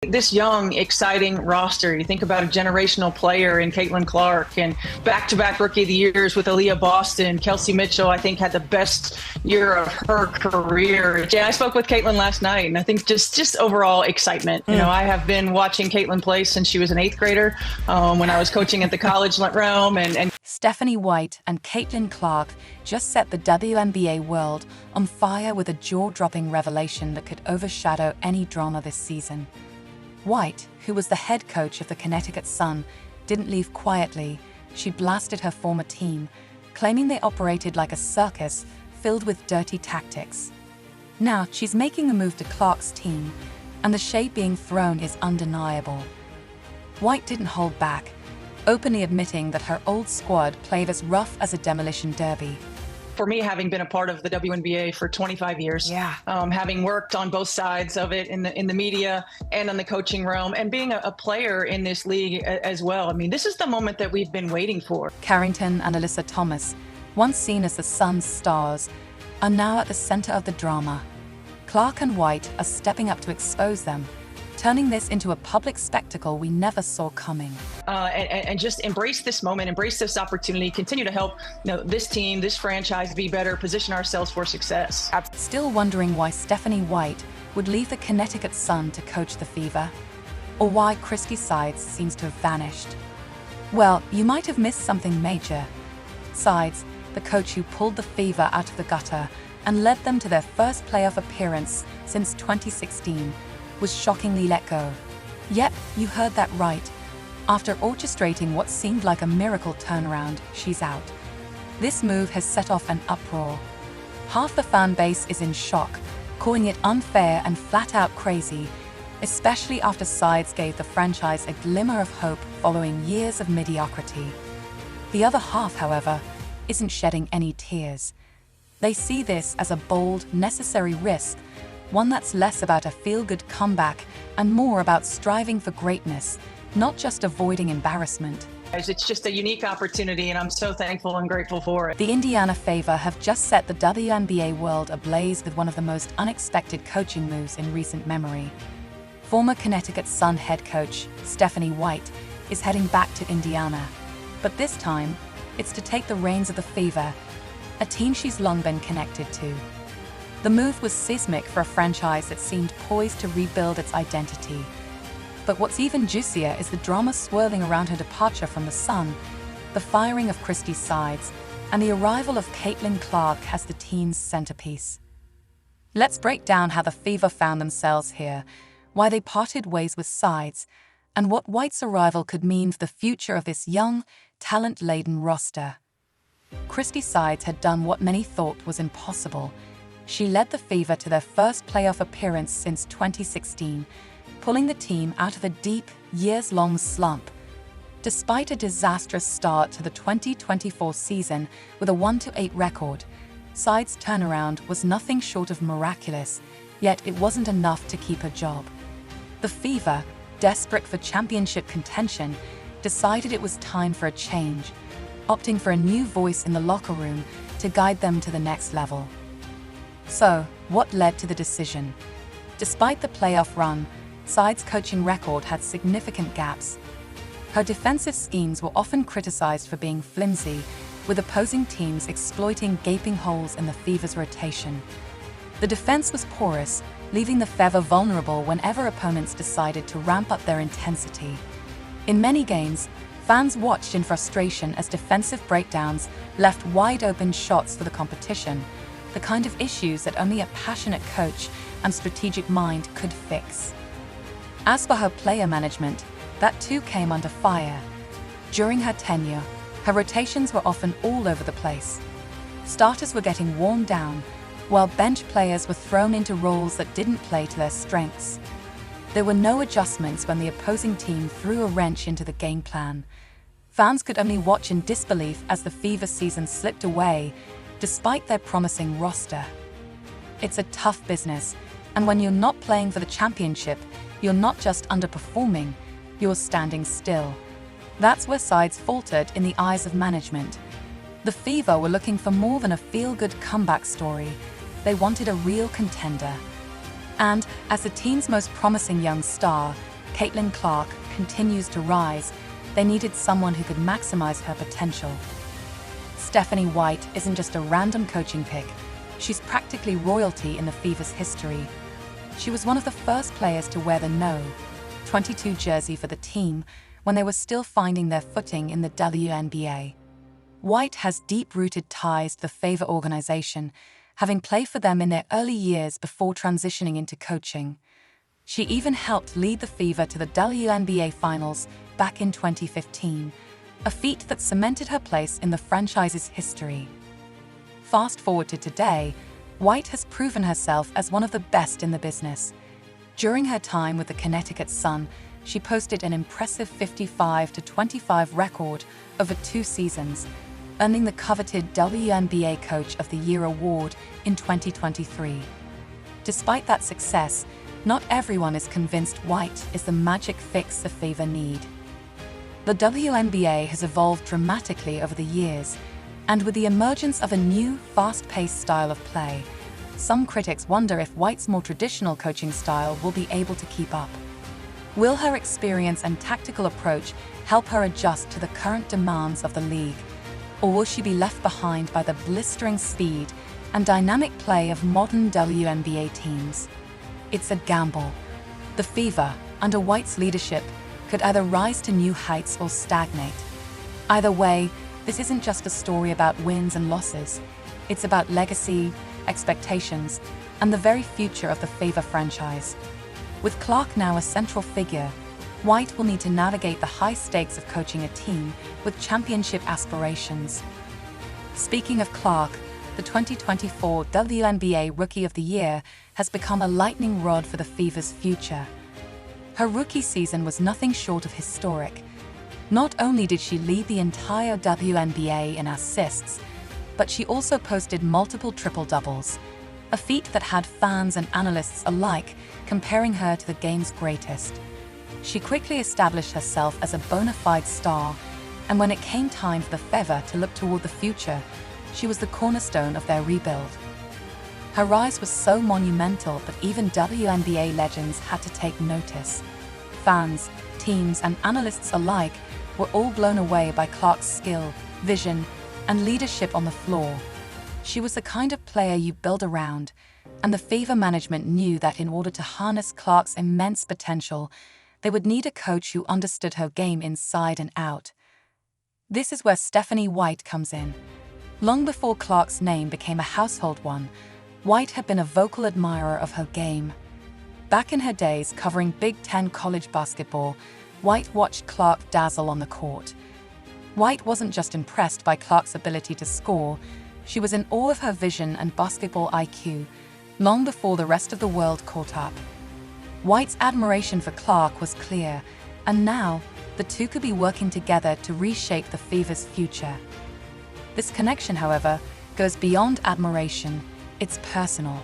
This young, exciting roster. You think about a generational player in Caitlin Clark and back-to-back Rookie of the Years with Aaliyah Boston. Kelsey Mitchell, I think, had the best year of her career. Yeah, I spoke with Caitlin last night, and I think just overall excitement. You know, I have been watching Caitlin play since she was an 8th grader when I was coaching at the college realm. And Stephanie White and Caitlin Clark just set the WNBA world on fire with a jaw-dropping revelation that could overshadow any drama this season. White, who was the head coach of the Connecticut Sun, didn't leave quietly. She blasted her former team, claiming they operated like a circus filled with dirty tactics. Now, she's making the move to Clark's team, and the shade being thrown is undeniable. White didn't hold back, openly admitting that her old squad played as rough as a demolition derby. For me, having been a part of the WNBA for 25 years, having worked on both sides of it in the media and in the coaching realm, and being a player in this league as well. I mean, this is the moment that we've been waiting for. Carrington and Alyssa Thomas, once seen as the Sun's stars, are now at the center of the drama. Clark and White are stepping up to expose them, turning this into a public spectacle we never saw coming. And just embrace this moment, embrace this opportunity, continue to help this team, this franchise be better, position ourselves for success. Still wondering why Stephanie White would leave the Connecticut Sun to coach the Fever? Or why Christie Sides seems to have vanished? Well, you might have missed something major. Sides, the coach who pulled the Fever out of the gutter and led them to their first playoff appearance since 2016, was shockingly let go. Yep, you heard that right. After orchestrating what seemed like a miracle turnaround, she's out. This move has set off an uproar. Half the fan base is in shock, calling it unfair and flat-out crazy, especially after Sides gave the franchise a glimmer of hope following years of mediocrity. The other half, however, isn't shedding any tears. They see this as a bold, necessary risk, one that's less about a feel-good comeback and more about striving for greatness, not just avoiding embarrassment. It's just a unique opportunity, and I'm so thankful and grateful for it. The Indiana Fever have just set the WNBA world ablaze with one of the most unexpected coaching moves in recent memory. Former Connecticut Sun head coach Stephanie White is heading back to Indiana, but this time it's to take the reins of the Fever, a team she's long been connected to. The move was seismic for a franchise that seemed poised to rebuild its identity. But what's even juicier is the drama swirling around her departure from the Sun, the firing of Christie Sides, and the arrival of Caitlin Clark as the team's centerpiece. Let's break down how the Fever found themselves here, why they parted ways with Sides, and what White's arrival could mean for the future of this young, talent-laden roster. Christie Sides had done what many thought was impossible. She led the Fever to their first playoff appearance since 2016, pulling the team out of a deep, years-long slump. Despite a disastrous start to the 2024 season with a 1-8 record, Sides' turnaround was nothing short of miraculous, yet it wasn't enough to keep her job. The Fever, desperate for championship contention, decided it was time for a change, opting for a new voice in the locker room to guide them to the next level. So, what led to the decision? Despite the playoff run, Sides' coaching record had significant gaps. Her defensive schemes were often criticized for being flimsy, with opposing teams exploiting gaping holes in the Fever's rotation. The defense was porous, leaving the Fever vulnerable whenever opponents decided to ramp up their intensity. In many games, fans watched in frustration as defensive breakdowns left wide-open shots for the competition, the kind of issues that only a passionate coach and strategic mind could fix. As for her player management, that too came under fire. During her tenure, her rotations were often all over the place. Starters were getting worn down, while bench players were thrown into roles that didn't play to their strengths. There were no adjustments when the opposing team threw a wrench into the game plan. Fans could only watch in disbelief as the Fever season slipped away, despite their promising roster. It's a tough business, and when you're not playing for the championship, you're not just underperforming, you're standing still. That's where Sides faltered in the eyes of management. The Fever were looking for more than a feel-good comeback story. They wanted a real contender. And as the team's most promising young star, Caitlin Clark continues to rise, they needed someone who could maximize her potential. Stephanie White isn't just a random coaching pick, she's practically royalty in the Fever's history. She was one of the first players to wear the No. 22 jersey for the team when they were still finding their footing in the WNBA. White has deep-rooted ties to the Fever organization, having played for them in their early years before transitioning into coaching. She even helped lead the Fever to the WNBA Finals back in 2015, a feat that cemented her place in the franchise's history. Fast forward to today, White has proven herself as one of the best in the business. During her time with the Connecticut Sun, she posted an impressive 55-25 record over 2 seasons, earning the coveted WNBA Coach of the Year award in 2023. Despite that success, not everyone is convinced White is the magic fix the Fever need. The WNBA has evolved dramatically over the years, and with the emergence of a new, fast-paced style of play, some critics wonder if White's more traditional coaching style will be able to keep up. Will her experience and tactical approach help her adjust to the current demands of the league, or will she be left behind by the blistering speed and dynamic play of modern WNBA teams? It's a gamble. The Fever, under White's leadership, could either rise to new heights or stagnate. Either way, this isn't just a story about wins and losses. It's about legacy, expectations, and the very future of the Fever franchise. With Clark now a central figure, White will need to navigate the high stakes of coaching a team with championship aspirations. Speaking of Clark, the 2024 WNBA Rookie of the Year has become a lightning rod for the Fever's future. Her rookie season was nothing short of historic. Not only did she lead the entire WNBA in assists, but she also posted multiple triple-doubles, a feat that had fans and analysts alike comparing her to the game's greatest. She quickly established herself as a bona fide star, and when it came time for the Fever to look toward the future, she was the cornerstone of their rebuild. Her rise was so monumental that even WNBA legends had to take notice. Fans, teams, and analysts alike were all blown away by Clark's skill, vision, and leadership on the floor. She was the kind of player you build around, and the Fever management knew that in order to harness Clark's immense potential, they would need a coach who understood her game inside and out. This is where Stephanie White comes in. Long before Clark's name became a household one, White had been a vocal admirer of her game. Back in her days covering Big Ten college basketball, White watched Clark dazzle on the court. White wasn't just impressed by Clark's ability to score, she was in awe of her vision and basketball IQ, long before the rest of the world caught up. White's admiration for Clark was clear, and now the two could be working together to reshape the Fever's future. This connection, however, goes beyond admiration. It's personal.